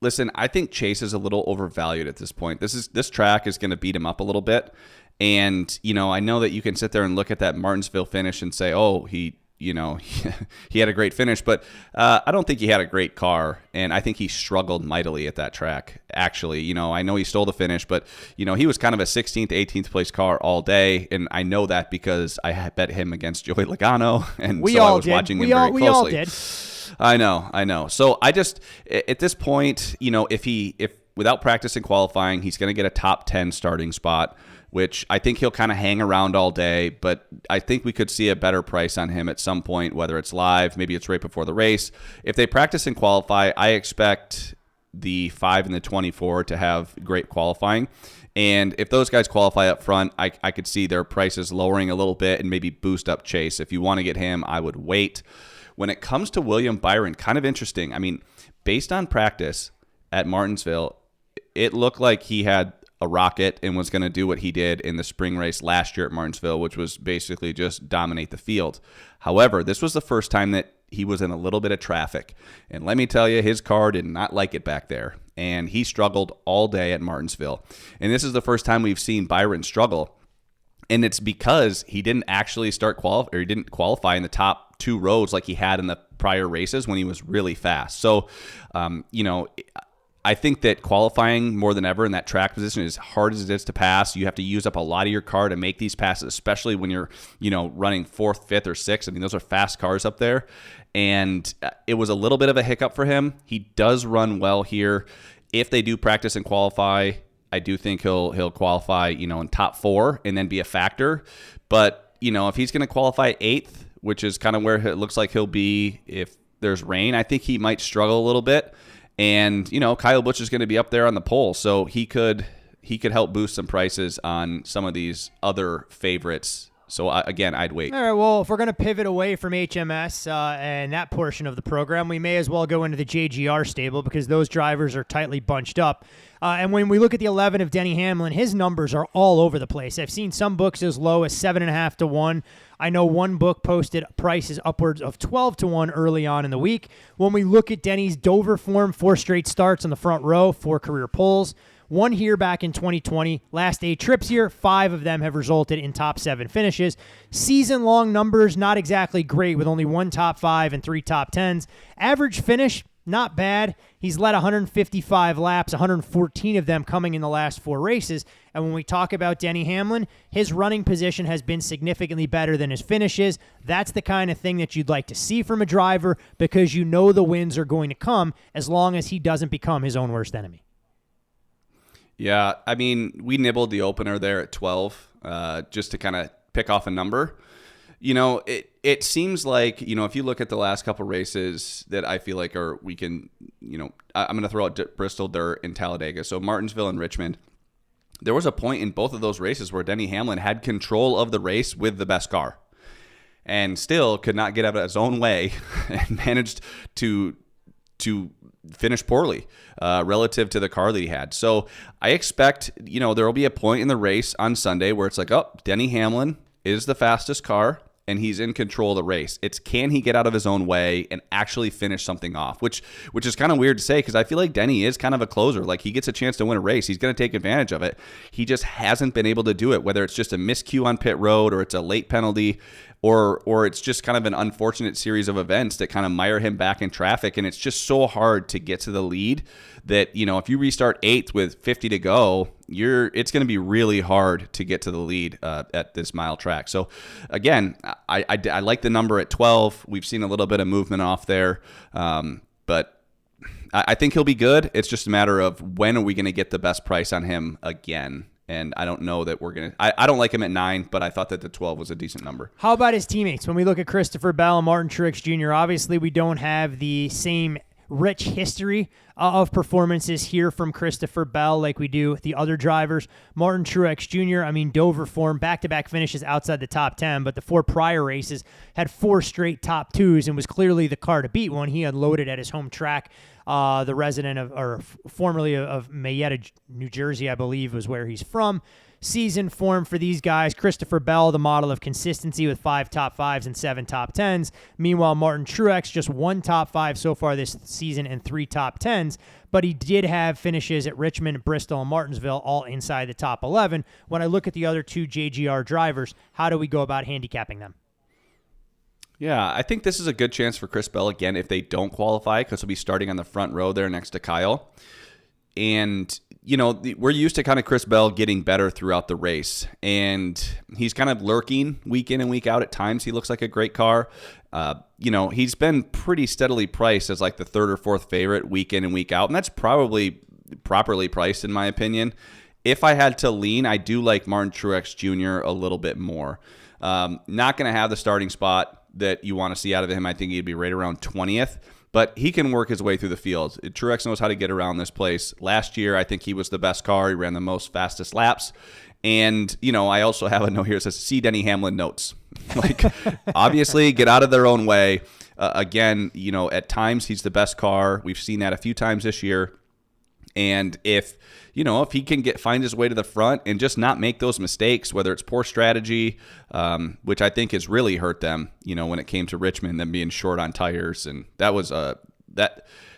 Listen, I think Chase is a little overvalued at this point. This track is going to beat him up a little bit. And, I know that you can sit there and look at that Martinsville finish and say, oh, he had a great finish, but I don't think he had a great car, and I think he struggled mightily at that track, actually. I know he stole the finish, but, he was kind of a 16th, 18th place car all day, and I know that because I had bet him against Joey Logano, and I was watching him very closely. We all did. I know. So I just, at this point, if without practice and qualifying, he's going to get a top 10 starting spot, which I think he'll kind of hang around all day, but I think we could see a better price on him at some point, whether it's live, maybe it's right before the race. If they practice and qualify, I expect the 5 and the 24 to have great qualifying. And if those guys qualify up front, I could see their prices lowering a little bit and maybe boost up Chase. If you want to get him, I would wait. When it comes to William Byron, kind of interesting. I mean, based on practice at Martinsville, it looked like he had a rocket and was going to do what he did in the spring race last year at Martinsville, which was basically just dominate the field. However, this was the first time that he was in a little bit of traffic. And let me tell you, his car did not like it back there. and he struggled all day at Martinsville. And this is the first time we've seen Byron struggle. And it's because he didn't actually he didn't qualify in the top 2 rows like he had in the prior races when he was really fast. So, I think that qualifying more than ever in that track position, as hard as it is to pass, you have to use up a lot of your car to make these passes, especially when you're, running 4th, 5th, or 6th. I mean, those are fast cars up there. And it was a little bit of a hiccup for him. He does run well here. If they do practice and qualify, I do think he'll qualify, in top 4 and then be a factor. But, if he's going to qualify 8th, which is kind of where it looks like he'll be if there's rain, I think he might struggle a little bit. And, Kyle Busch is going to be up there on the pole, so he could help boost some prices on some of these other favorites. So, again, I'd wait. All right, well, if we're going to pivot away from HMS and that portion of the program, we may as well go into the JGR stable because those drivers are tightly bunched up. And when we look at the 11 of Denny Hamlin, his numbers are all over the place. I've seen some books as low as 7.5 to 1. I know one book posted prices upwards of 12 to 1 early on in the week. When we look at Denny's Dover form, 4 straight starts on the front row, 4 career poles. 1 here back in 2020. Last 8 trips here, 5 of them have resulted in top 7 finishes. Season-long numbers, not exactly great with only 1 top 5 and 3 top 10s. Average finish, not bad. He's led 155 laps, 114 of them coming in the last 4 races. And when we talk about Denny Hamlin, his running position has been significantly better than his finishes. That's the kind of thing that you'd like to see from a driver because you know the wins are going to come as long as he doesn't become his own worst enemy. Yeah, I mean, we nibbled the opener there at 12 just to kind of pick off a number. It seems like, if you look at the last couple races that I feel like I'm going to throw out Bristol, Dirt, and Talladega. So Martinsville and Richmond. There was a point in both of those races where Denny Hamlin had control of the race with the best car and still could not get out of his own way and managed to finish poorly relative to the car that he had. So I expect, there will be a point in the race on Sunday where it's like, oh, Denny Hamlin is the fastest car and he's in control of the race. It's can he get out of his own way and actually finish something off, which is kind of weird to say because I feel like Denny is kind of a closer. Like he gets a chance to win a race. He's going to take advantage of it. He just hasn't been able to do it, whether it's just a miscue on pit road or it's a late penalty or it's just kind of an unfortunate series of events that kind of mire him back in traffic. And it's just so hard to get to the lead that, if you restart 8th with 50 to go, it's going to be really hard to get to the lead at this mile track. So again, I like the number at 12. We've seen a little bit of movement off there, but I think he'll be good. It's just a matter of when are we going to get the best price on him again. And I don't know that we're going to – I don't like him at 9, but I thought that the 12 was a decent number. How about his teammates? When we look at Christopher Bell and Martin Truex Jr., obviously we don't have the same rich history of performances here from Christopher Bell like we do with the other drivers. Martin Truex Jr., Dover form, back-to-back finishes outside the top 10, but the 4 prior races had 4 straight top 2s and was clearly the car to beat when he unloaded at his home track. The resident formerly of Marietta, New Jersey, I believe, was where he's from. Season form for these guys, Christopher Bell, the model of consistency with 5 top 5s and 7 top 10s. Meanwhile, Martin Truex, just 1 top 5 so far this season and 3 top 10s, but he did have finishes at Richmond, Bristol, and Martinsville all inside the top 11. When I look at the other 2 JGR drivers, how do we go about handicapping them? Yeah, I think this is a good chance for Chris Bell again if they don't qualify because he'll be starting on the front row there next to Kyle. And, we're used to kind of Chris Bell getting better throughout the race. And he's kind of lurking week in and week out. At times he looks like a great car. He's been pretty steadily priced as like the 3rd or 4th favorite week in and week out. And that's probably properly priced in my opinion. If I had to lean, I do like Martin Truex Jr. a little bit more. Not going to have the starting spot that you want to see out of him. I think he'd be right around 20th. But he can work his way through the field. Truex knows how to get around this place. Last year, I think he was the best car. He ran the most fastest laps. And, I also have a note here that says, see Denny Hamlin notes. Obviously, get out of their own way. Again, at times, he's the best car. We've seen that a few times this year. And if he can find his way to the front and just not make those mistakes, whether it's poor strategy, which I think has really hurt them, when it came to Richmond, them being short on tires. And that was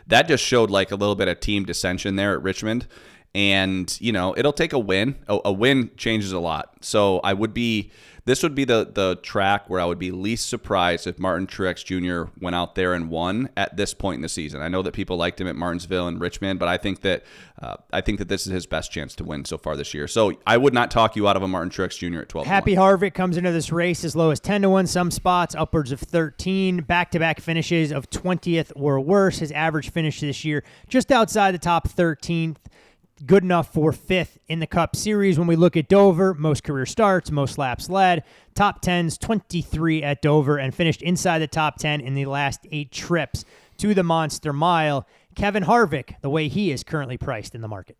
that just showed like a little bit of team dissension there at Richmond. And, it'll take a win. A win changes a lot. So this would be the track where I would be least surprised if Martin Truex Jr. went out there and won at this point in the season. I know that people liked him at Martinsville and Richmond, but I think that this is his best chance to win so far this year. So I would not talk you out of a Martin Truex Jr. at 12-1. Happy Harvick comes into this race as low as 10-1, some spots upwards of 13. Back-to-back finishes of 20th or worse. His average finish this year just outside the top 13th. Good enough for 5th in the Cup Series. When we look at Dover, most career starts, most laps led, top 10s, 23 at Dover, and finished inside the top 10 in the last 8 trips to the Monster Mile. Kevin Harvick, the way he is currently priced in the market.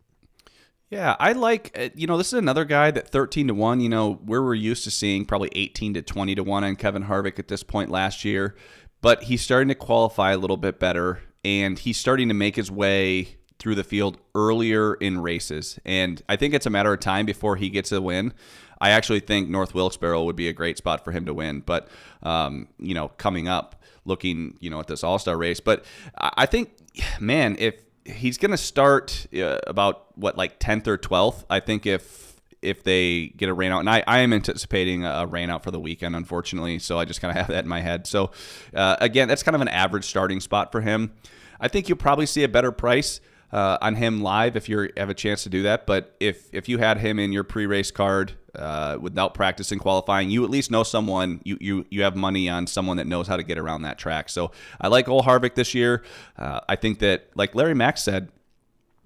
Yeah, I like, this is another guy that 13-1, where we're used to seeing probably 18 to 20-1 on Kevin Harvick at this point last year, but he's starting to qualify a little bit better, and he's starting to make his way through the field earlier in races. And I think it's a matter of time before he gets a win. I actually think North Wilkesboro would be a great spot for him to win. But, coming up, looking, at this All-Star race. But I think, man, if he's going to start about, 10th or 12th, I think if they get a rain out, and I am anticipating a rain out for the weekend, unfortunately, so I just kind of have that in my head. So, again, that's kind of an average starting spot for him. I think you'll probably see a better price on him live if you have a chance to do that. But if you had him in your pre-race card without practicing qualifying, you at least know someone, you have money on someone that knows how to get around that track. So I like old Harvick this year. I think that, like Larry Mack said,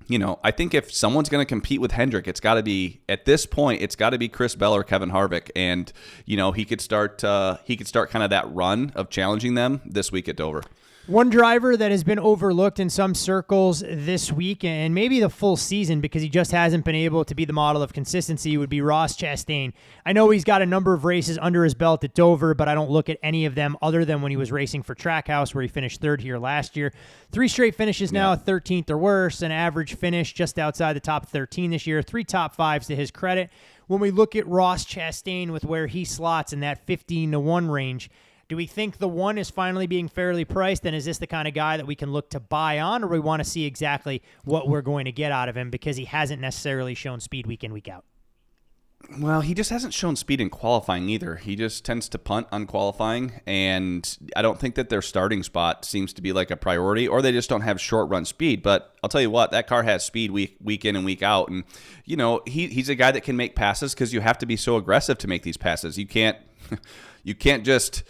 I think if someone's going to compete with Hendrick, it's got to be, at this point, it's got to be Chris Bell or Kevin Harvick. And, he could start kind of that run of challenging them this week at Dover. One driver that has been overlooked in some circles this week and maybe the full season because he just hasn't been able to be the model of consistency would be Ross Chastain. I know he's got a number of races under his belt at Dover, but I don't look at any of them other than when he was racing for Trackhouse where he finished 3rd here last year. 3 straight finishes now, 13th or worse, an average finish just outside the top 13 this year, 3 top 5s to his credit. When we look at Ross Chastain with where he slots in that 15-1 range, do we think the 1 is finally being fairly priced, and is this the kind of guy that we can look to buy on, or we want to see exactly what we're going to get out of him because he hasn't necessarily shown speed week in, week out? Well, he just hasn't shown speed in qualifying either. He just tends to punt on qualifying, and I don't think that their starting spot seems to be like a priority, or they just don't have short-run speed. But I'll tell you what, that car has speed week in and week out, and he's a guy that can make passes because you have to be so aggressive to make these passes. You can't just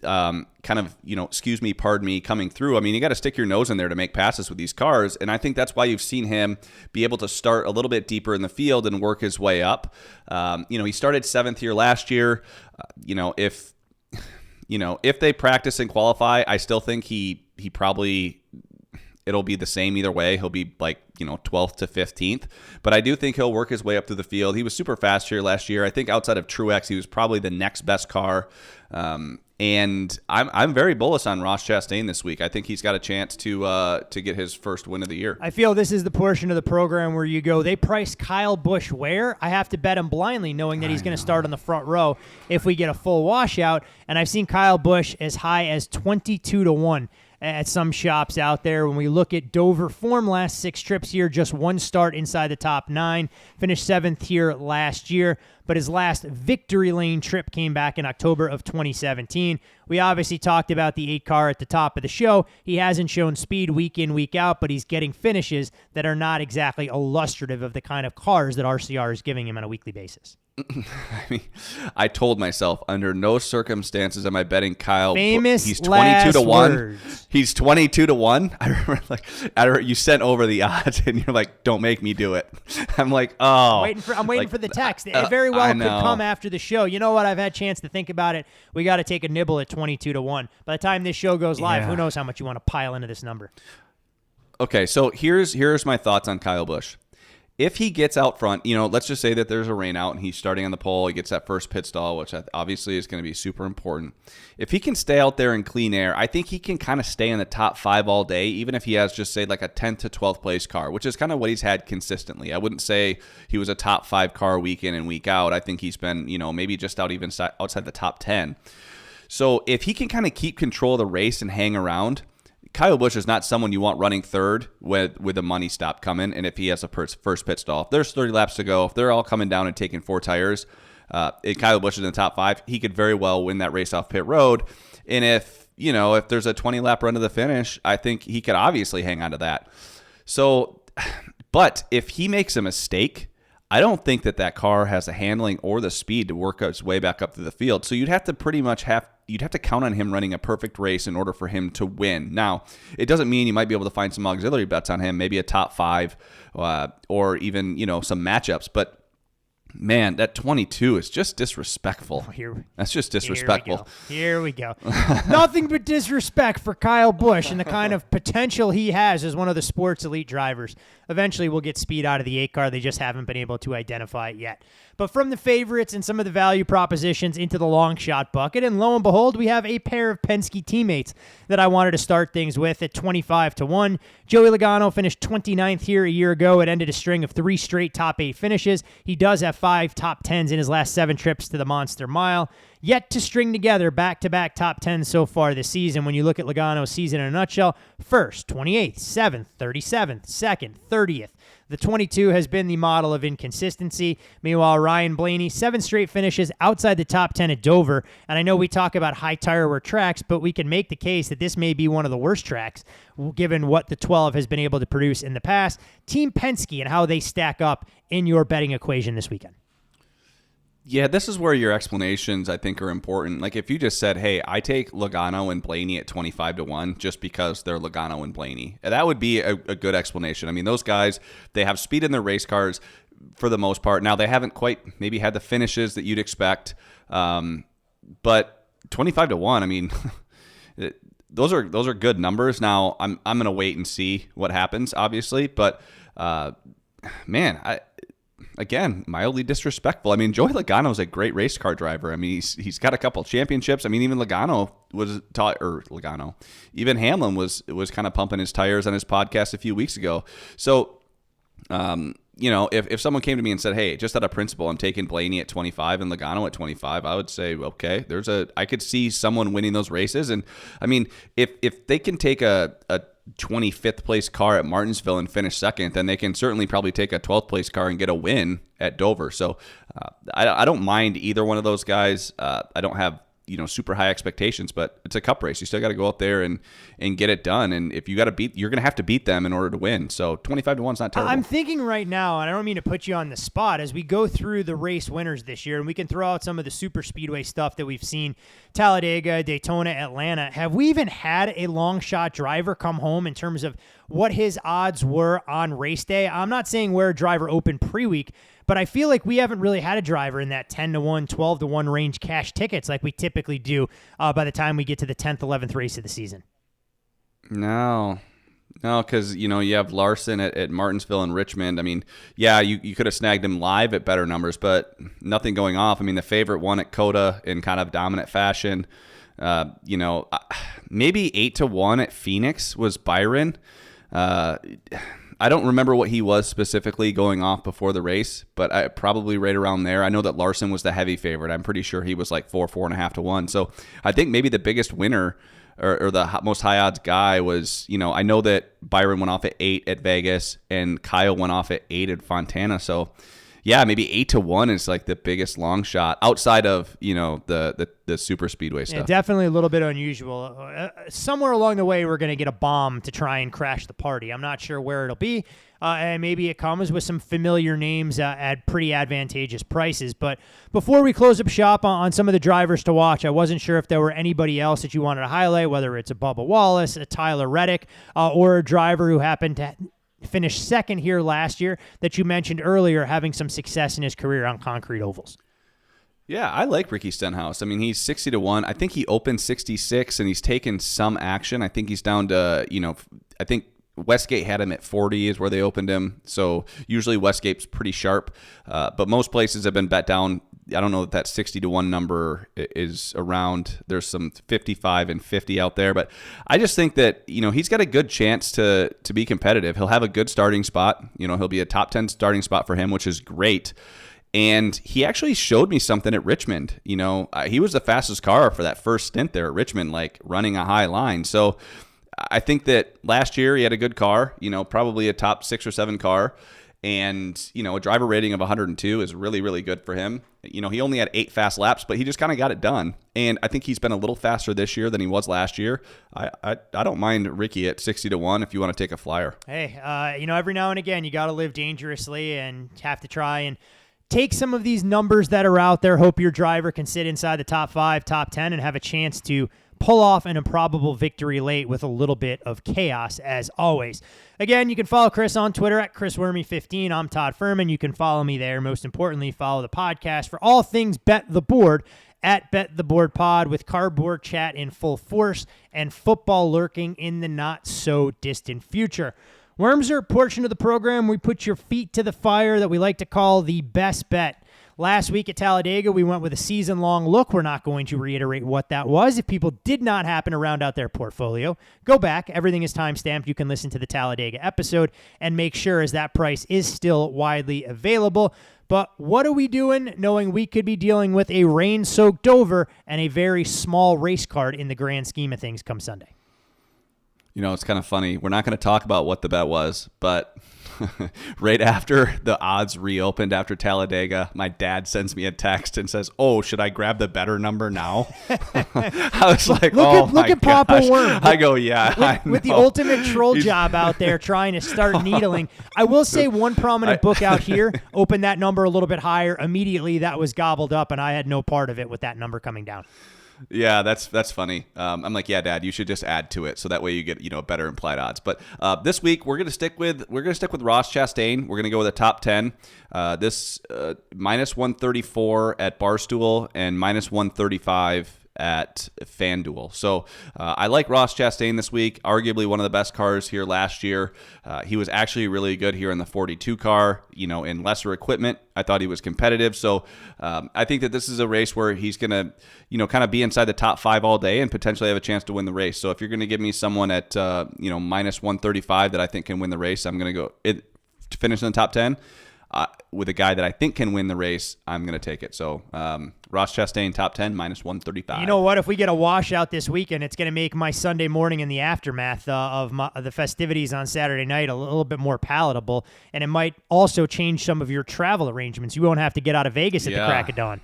excuse me, pardon me, coming through. I mean, you got to stick your nose in there to make passes with these cars. And I think that's why you've seen him be able to start a little bit deeper in the field and work his way up. He started 7th here last year. If they practice and qualify, I still think he probably, it'll be the same either way. He'll be 12th to 15th. But I do think he'll work his way up through the field. He was super fast here last year. I think outside of Truex, he was probably the next best car. And I'm very bullish on Ross Chastain this week. I think he's got a chance to get his first win of the year. I feel this is the portion of the program where you go, they priced Kyle Busch where? I have to bet him blindly knowing that he's going to start on the front row if we get a full washout. And I've seen Kyle Busch as high as 22-1 at some shops out there. When we look at Dover form, last 6 trips here, just 1 start inside the top 9, finished 7th here last year, but his last victory lane trip came back in October of 2017. We obviously talked about the 8 car at the top of the show. He hasn't shown speed week in, week out, but he's getting finishes that are not exactly illustrative of the kind of cars that RCR is giving hhim on a weekly basis. I told myself under no circumstances am I betting Kyle. Famous he's 22-1. Words. He's 22-1. I remember you sent over the odds and you're like, "Don't make me do it." I'm like, "Oh." I'm waiting for the text. It very well could come after the show. You know what? I've had a chance to think about it. We got to take a nibble at 22-1. By the time this show goes live, who knows how much you want to pile into this number. Okay, so here's my thoughts on Kyle Busch. If he gets out front, let's just say that there's a rain out and he's starting on the pole, he gets that first pit stall, which obviously is going to be super important. If he can stay out there in clean air, I think he can kind of stay in the top 5 all day, even if he has just say like a 10th to 12th place car, which is kind of what he's had consistently. I wouldn't say he was a top 5 car week in and week out. I think he's been, maybe just outside the top 10. So if he can kind of keep control of the race and hang around, Kyle Busch is not someone you want running third with a money stop coming, and if he has a first pit stall. If there's 30 laps to go, if they're all coming down and taking 4 tires, and Kyle Busch is in the top 5, he could very well win that race off pit road. And if there's a 20-lap run to the finish, I think he could obviously hang on to that. So, but if he makes a mistake, I don't think that car has the handling or the speed to work its way back up through the field. So you'd have to count on him running a perfect race in order for him to win. Now, it doesn't mean you might be able to find some auxiliary bets on him, maybe a top 5, or even some matchups. But man, that 22 is just disrespectful. That's just disrespectful. Here we go. Nothing but disrespect for Kyle Busch and the kind of potential he has as one of the sport's elite drivers. Eventually, we'll get speed out of the 8 car. They just haven't been able to identify it yet. But from the favorites and some of the value propositions into the long shot bucket, and lo and behold, we have a pair of Penske teammates that I wanted to start things with at 25-1. Joey Logano finished 29th here a year ago. It ended a string of 3 straight top 8 finishes. He does have 5 top 10s in his last 7 trips to the Monster Mile. Yet to string together back-to-back top 10s so far this season. When you look at Logano's season in a nutshell, 1st, 28th, 7th, 37th, 2nd, 30th. The 22 has been the model of inconsistency. Meanwhile, Ryan Blaney, 7 straight finishes outside the top 10 at Dover. And I know we talk about high tire wear tracks, but we can make the case that this may be one of the worst tracks, given what the 12 has been able to produce in the past. Team Penske and how they stack up in your betting equation this weekend. Yeah, this is where your explanations, I think, are important. Like, if you just said, hey, I take Logano and Blaney at 25-1 just because they're Logano and Blaney, that would be a good explanation. I mean, those guys, they have speed in their race cars for the most part. Now, they haven't quite maybe had the finishes that you'd expect, but 25-1, I mean, those are good numbers. Now, I'm going to wait and see what happens, obviously, but, man, again, mildly disrespectful. I mean, Joey Logano's a great race car driver. I mean, he's got a couple championships. I mean, even even Hamlin was kind of pumping his tires on his podcast a few weeks ago. So, if someone came to me and said, hey, just out of principle, I'm taking Blaney at 25 and Logano at 25, I would say, okay, I could see someone winning those races. And I mean, if they can take a 25th place car at Martinsville and finish second, then they can certainly probably take a 12th place car and get a win at Dover. So I don't mind either one of those guys. I don't have super high expectations, but it's a cup race. You still got to go out there and get it done. And if you got to you're going to have to beat them in order to win. So 25-1 is not terrible. I'm thinking right now, and I don't mean to put you on the spot, as we go through the race winners this year, and we can throw out some of the super speedway stuff that we've seen, Talladega, Daytona, Atlanta. Have we even had a long shot driver come home in terms of what his odds were on race day? I'm not saying where a driver opened pre-week, but I feel like we haven't really had a driver in that 10-1, 12-1 range cash tickets like we typically do by the time we get to the 10th, 11th race of the season. No, because, you have Larson at Martinsville and Richmond. I mean, yeah, you could have snagged him live at better numbers, but nothing going off. I mean, the favorite won at COTA in kind of dominant fashion. Maybe 8-1 at Phoenix was Byron. I don't remember what he was specifically going off before the race, but probably right around there. I know that Larson was the heavy favorite. I'm pretty sure he was like 4.5-1. So I think maybe the biggest winner or the most high odds guy was, I know that Byron went off at 8 at Vegas and Kyle went off at 8 at Fontana. So yeah, maybe 8-1 is like the biggest long shot outside of, the super speedway stuff. Yeah, definitely a little bit unusual. Somewhere along the way, we're going to get a bomb to try and crash the party. I'm not sure where it'll be. And maybe it comes with some familiar names at pretty advantageous prices. But before we close up shop on some of the drivers to watch, I wasn't sure if there were anybody else that you wanted to highlight, whether it's a Bubba Wallace, a Tyler Reddick, or a driver who happened to finished second here last year that you mentioned earlier, having some success in his career on concrete ovals. Yeah, I like Ricky Stenhouse. I mean, he's 60-1. I think he opened 66 and he's taken some action. I think he's down to, I think Westgate had him at 40 is where they opened him. So usually Westgate's pretty sharp, but most places have been bet down. I don't know that 60-1 number is around. There's some 55 and 50 out there, but I just think that, he's got a good chance to be competitive. He'll have a good starting spot. He'll be a top 10 starting spot for him, which is great. And he actually showed me something at Richmond. He was the fastest car for that first stint there at Richmond, like running a high line. So I think that last year he had a good car, probably a top 6 or 7 car. And, a driver rating of 102 is really, really good for him. He only had 8 fast laps, but he just kind of got it done. And I think he's been a little faster this year than he was last year. I don't mind Ricky at 60-1 if you want to take a flyer. Hey, every now and again, you got to live dangerously and have to try and take some of these numbers that are out there. Hope your driver can sit inside the top 5, top 10, and have a chance to pull off an improbable victory late with a little bit of chaos, as always. Again, you can follow Chris on Twitter at ChrisWormy15. I'm Todd Furman. You can follow me there. Most importantly, follow the podcast for all things Bet the Board at Bet the Board Pod, with cardboard chat in full force and football lurking in the not-so-distant future. Worms are a portion of the program we put your feet to the fire that we like to call the best bet. Last week at Talladega, we went with a season-long look. We're not going to reiterate what that was. If people did not happen to round out their portfolio, go back. Everything is time-stamped. You can listen to the Talladega episode and make sure as that price is still widely available. But what are we doing knowing we could be dealing with a rain-soaked Dover and a very small race card in the grand scheme of things come Sunday? It's kind of funny. We're not going to talk about what the bet was, but right after the odds reopened after Talladega, my dad sends me a text and says, "Oh, should I grab the better number now?" I was like, look at Papa Worm. I go, yeah. With the ultimate troll job out there trying to start needling. I will say one prominent book out here opened that number a little bit higher. Immediately that was gobbled up, and I had no part of it with that number coming down. Yeah, that's funny. I'm like, yeah, Dad, you should just add to it so that way you get better implied odds. But this week we're gonna stick with Ross Chastain. We're gonna go with a top 10. This minus 134 at Barstool and minus 135 at FanDuel. So I like Ross Chastain this week, arguably one of the best cars here last year. He was actually really good here in the 42 car, in lesser equipment. I thought he was competitive. So I think that this is a race where he's going to, kind of be inside the top 5 all day and potentially have a chance to win the race. So if you're going to give me someone at, minus 135 that I think can win the race, I'm going to go to finish in the top 10. With a guy that I think can win the race, I'm going to take it. So Ross Chastain, top 10, minus 135. You know what? If we get a washout this weekend, it's going to make my Sunday morning in the aftermath of the festivities on Saturday night a little bit more palatable, and it might also change some of your travel arrangements. You won't have to get out of Vegas at the crack of dawn.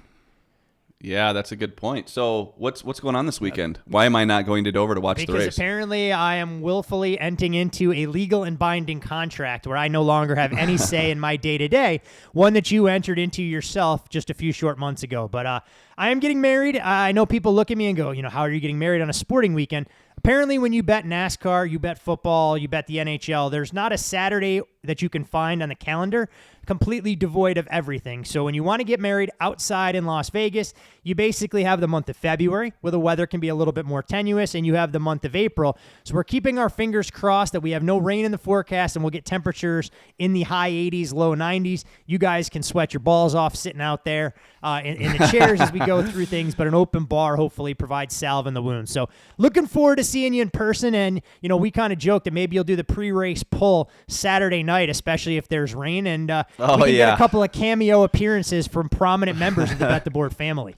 Yeah, that's a good point. So what's going on this weekend? Why am I not going to Dover to watch the race? Because apparently I am willfully entering into a legal and binding contract where I no longer have any say in my day-to-day, one that you entered into yourself just a few short months ago. But I am getting married. I know people look at me and go, how are you getting married on a sporting weekend? Apparently, when you bet NASCAR, you bet football, you bet the NHL, there's not a Saturday that you can find on the calendar completely devoid of everything. So when you want to get married outside in Las Vegas, you basically have the month of February where the weather can be a little bit more tenuous, and you have the month of April. So we're keeping our fingers crossed that we have no rain in the forecast and we'll get temperatures in the high 80s, low 90s. You guys can sweat your balls off sitting out there in the chairs as we go through things, but an open bar hopefully provides salve in the wound. So looking forward to seeing you in person, and we kind of joked that maybe you'll do the pre-race pull Saturday night, especially if there's rain, and we can get a couple of cameo appearances from prominent members of the Bet the Board family.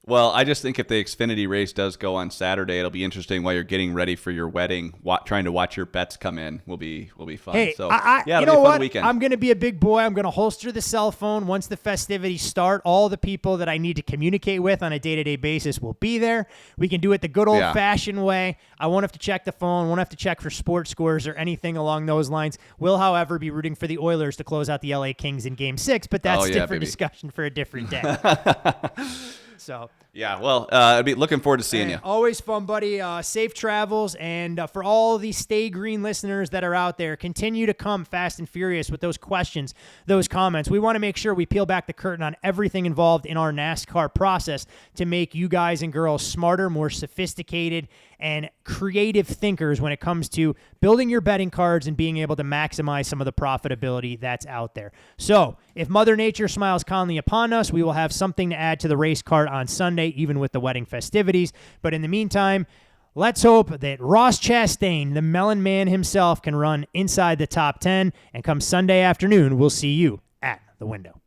Well, I just think if the Xfinity race does go on Saturday, it'll be interesting while you're getting ready for your wedding. Trying to watch your bets come in will be fun. Hey, so you know what? Weekend. I'm going to be a big boy. I'm going to holster the cell phone once the festivities start. All the people that I need to communicate with on a day-to-day basis will be there. We can do it the good old-fashioned way. I won't have to check the phone. Won't have to check for sports scores or anything along those lines. Will, however, be rooting for the Oilers to close out the LA Kings in Game 6, but that's a different discussion for a different day. So I'd be looking forward to seeing you. Always fun, buddy. Safe travels, and for all the Stay Green listeners that are out there, continue to come fast and furious with those questions, those comments. We want to make sure we peel back the curtain on everything involved in our NASCAR process to make you guys and girls smarter, more sophisticated, and creative thinkers when it comes to building your betting cards and being able to maximize some of the profitability that's out there. So if Mother Nature smiles kindly upon us, we will have something to add to the race card on Sunday, even with the wedding festivities. But in the meantime, let's hope that Ross Chastain, the Melon Man himself, can run inside the top 10. And come Sunday afternoon, we'll see you at the window.